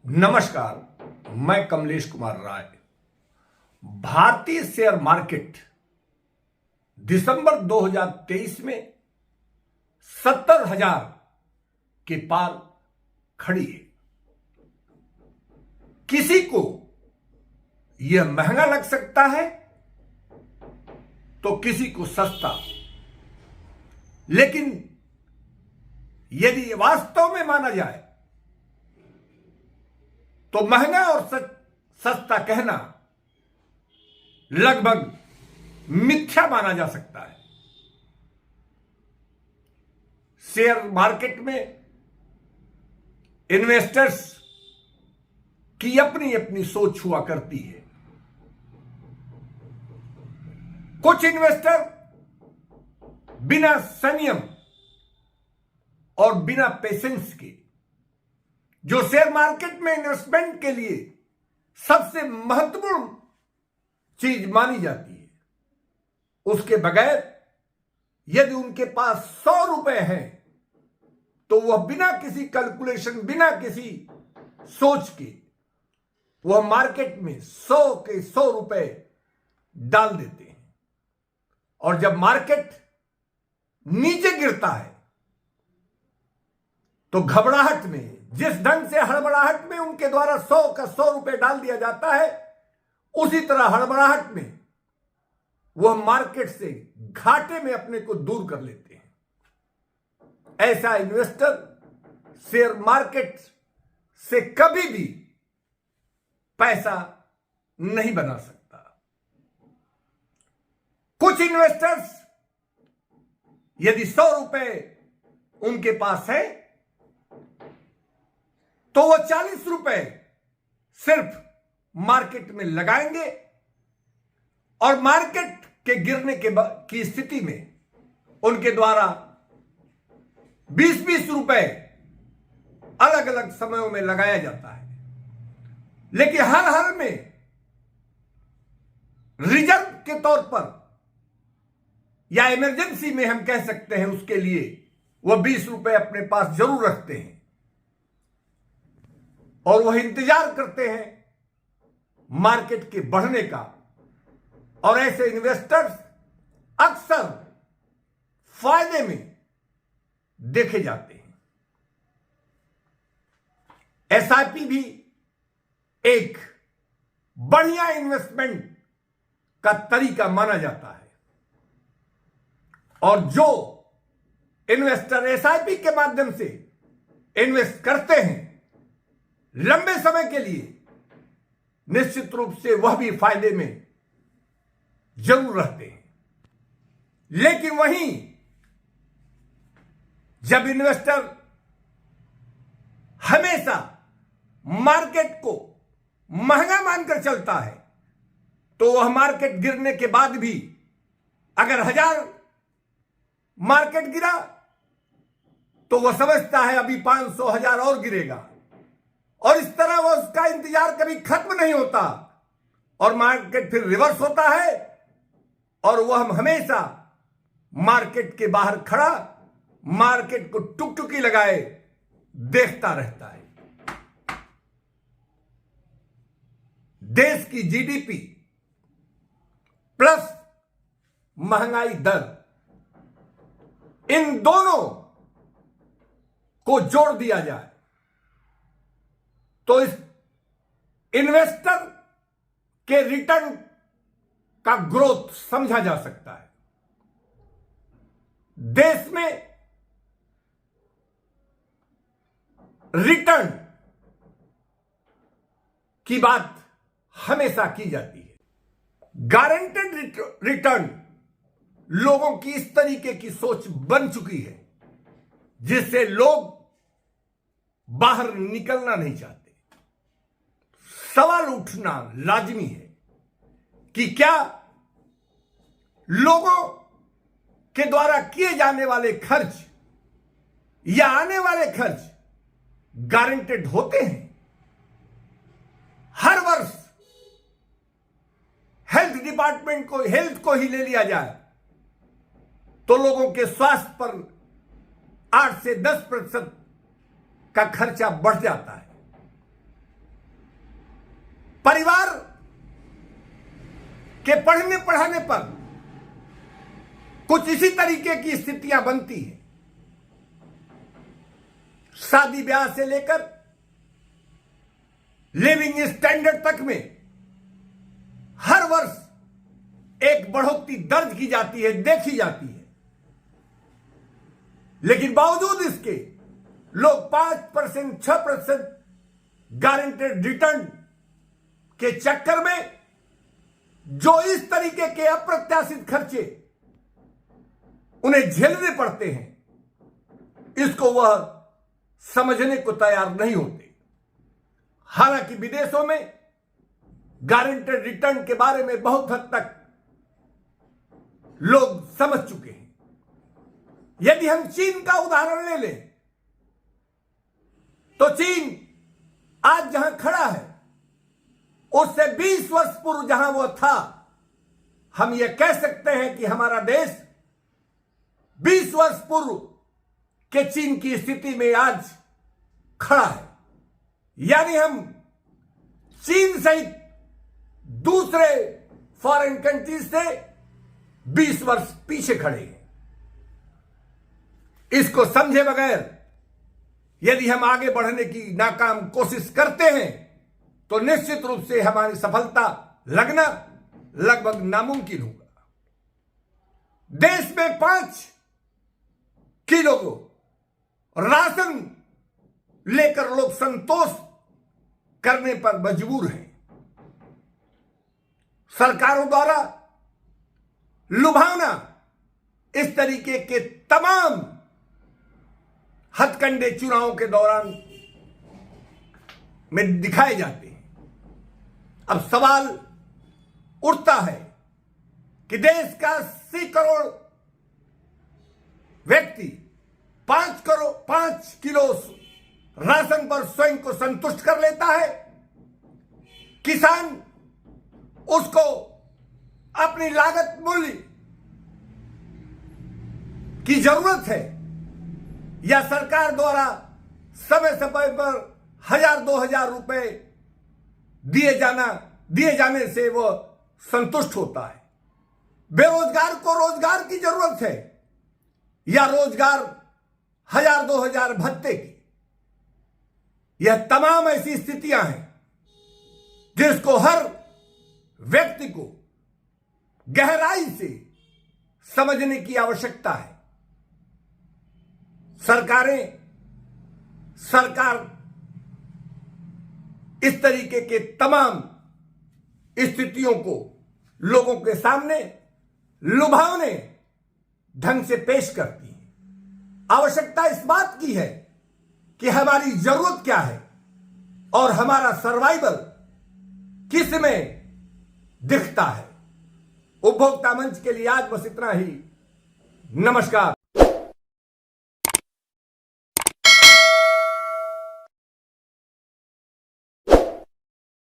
नमस्कार, मैं कमलेश कुमार राय। भारतीय शेयर मार्केट दिसंबर 2023 में 70,000 के पार खड़ी है। किसी को यह महंगा लग सकता है तो किसी को सस्ता, लेकिन यदि वास्तव में माना जाए तो महंगा और सस्ता कहना लगभग मिथ्या माना जा सकता है। शेयर मार्केट में इन्वेस्टर्स की अपनी अपनी सोच हुआ करती है। कुछ इन्वेस्टर बिना संयम और बिना पेशेंस के, जो शेयर मार्केट में इन्वेस्टमेंट के लिए सबसे महत्वपूर्ण चीज मानी जाती है, उसके बगैर यदि उनके पास 100 रुपए हैं तो वह बिना किसी कैलकुलेशन, बिना किसी सोच के वह मार्केट में 100 के 100 रुपए डाल देते हैं। और जब मार्केट नीचे गिरता है तो घबराहट में, जिस ढंग से हड़बड़ाहट में उनके द्वारा 100 का 100 रुपए डाल दिया जाता है, उसी तरह हड़बड़ाहट में वह मार्केट से घाटे में अपने को दूर कर लेते हैं। ऐसा इन्वेस्टर शेयर मार्केट से कभी भी पैसा नहीं बना सकता। कुछ इन्वेस्टर्स यदि 100 रुपए उनके पास है तो वो 40 रुपए सिर्फ मार्केट में लगाएंगे और मार्केट के गिरने की स्थिति में उनके द्वारा 20-20 रुपए अलग अलग समयों में लगाया जाता है। लेकिन हर हाल में रिजर्व के तौर पर या इमरजेंसी में हम कह सकते हैं, उसके लिए वह 20 रुपए अपने पास जरूर रखते हैं और वह इंतजार करते हैं मार्केट के बढ़ने का। और ऐसे इन्वेस्टर्स अक्सर फायदे में देखे जाते हैं। एसआईपी भी एक बढ़िया इन्वेस्टमेंट का तरीका माना जाता है और जो इन्वेस्टर एसआईपी के माध्यम से इन्वेस्ट करते हैं लंबे समय के लिए, निश्चित रूप से वह भी फायदे में जरूर रहते हैं। लेकिन वहीं जब इन्वेस्टर हमेशा मार्केट को महंगा मानकर चलता है तो वह मार्केट गिरने के बाद भी, अगर 1000 मार्केट गिरा तो वह समझता है अभी 500, 1000 और गिरेगा, और इस तरह वह उसका इंतजार कभी खत्म नहीं होता और मार्केट फिर रिवर्स होता है और वह हमेशा मार्केट के बाहर खड़ा मार्केट को टुकटुकी लगाए देखता रहता है। देश की जीडीपी प्लस महंगाई दर, इन दोनों को जोड़ दिया जाए तो इस इन्वेस्टर के रिटर्न का ग्रोथ समझा जा सकता है। देश में रिटर्न की बात हमेशा की जाती है। गारंटेड रिटर्न लोगों की इस तरीके की सोच बन चुकी है जिससे लोग बाहर निकलना नहीं चाहते। सवाल उठना लाजमी है कि क्या लोगों के द्वारा किए जाने वाले खर्च या आने वाले खर्च गारंटेड होते हैं। हर वर्ष हेल्थ को ही ले लिया जाए तो लोगों के स्वास्थ्य पर 8 से 10% का खर्चा बढ़ जाता है। परिवार के पढ़ने पढ़ाने पर कुछ इसी तरीके की स्थितियां बनती हैं। शादी ब्याह से लेकर लिविंग स्टैंडर्ड तक में हर वर्ष एक बढ़ोतरी दर्ज की जाती है, देखी जाती है। लेकिन बावजूद इसके लोग 5%, 6% गारंटेड रिटर्न के चक्कर में जो इस तरीके के अप्रत्याशित खर्चे उन्हें झेलने पड़ते हैं, इसको वह समझने को तैयार नहीं होते। हालांकि विदेशों में गारंटेड रिटर्न के बारे में बहुत हद तक लोग समझ चुके हैं। यदि हम चीन का उदाहरण ले लें तो चीन आज जहां खड़ा है उससे 20 वर्ष पूर्व जहां वो था, हम ये कह सकते हैं कि हमारा देश 20 वर्ष पूर्व के चीन की स्थिति में आज खड़ा है। यानी हम चीन सहित दूसरे फॉरेन कंट्रीज से 20 वर्ष पीछे खड़े हैं। इसको समझे बगैर यदि हम आगे बढ़ने की नाकाम कोशिश करते हैं तो निश्चित रूप से हमारी सफलता लगना लगभग नामुमकिन होगा। देश में 5 किलो राशन लेकर लोग संतोष करने पर मजबूर हैं। सरकारों द्वारा लुभावना इस तरीके के तमाम हथकंडे चुनावों के दौरान में दिखाए जाते हैं। अब सवाल उठता है कि देश का 80 करोड़ व्यक्ति 5 किलो राशन पर स्वयं को संतुष्ट कर लेता है। किसान उसको अपनी लागत मूल्य की जरूरत है या सरकार द्वारा समय समय पर 1000-2000 रुपए दिए जाने से वह संतुष्ट होता है। बेरोजगार को रोजगार की जरूरत है या रोजगार 1000-2000 भत्ते की। यह तमाम ऐसी स्थितियां हैं जिसको हर व्यक्ति को गहराई से समझने की आवश्यकता है। सरकार इस तरीके के तमाम स्थितियों को लोगों के सामने लुभावने ढंग से पेश करती है। आवश्यकता इस बात की है कि हमारी जरूरत क्या है और हमारा सर्वाइवल किस में दिखता है। उपभोक्ता मंच के लिए आज बस इतना ही। नमस्कार।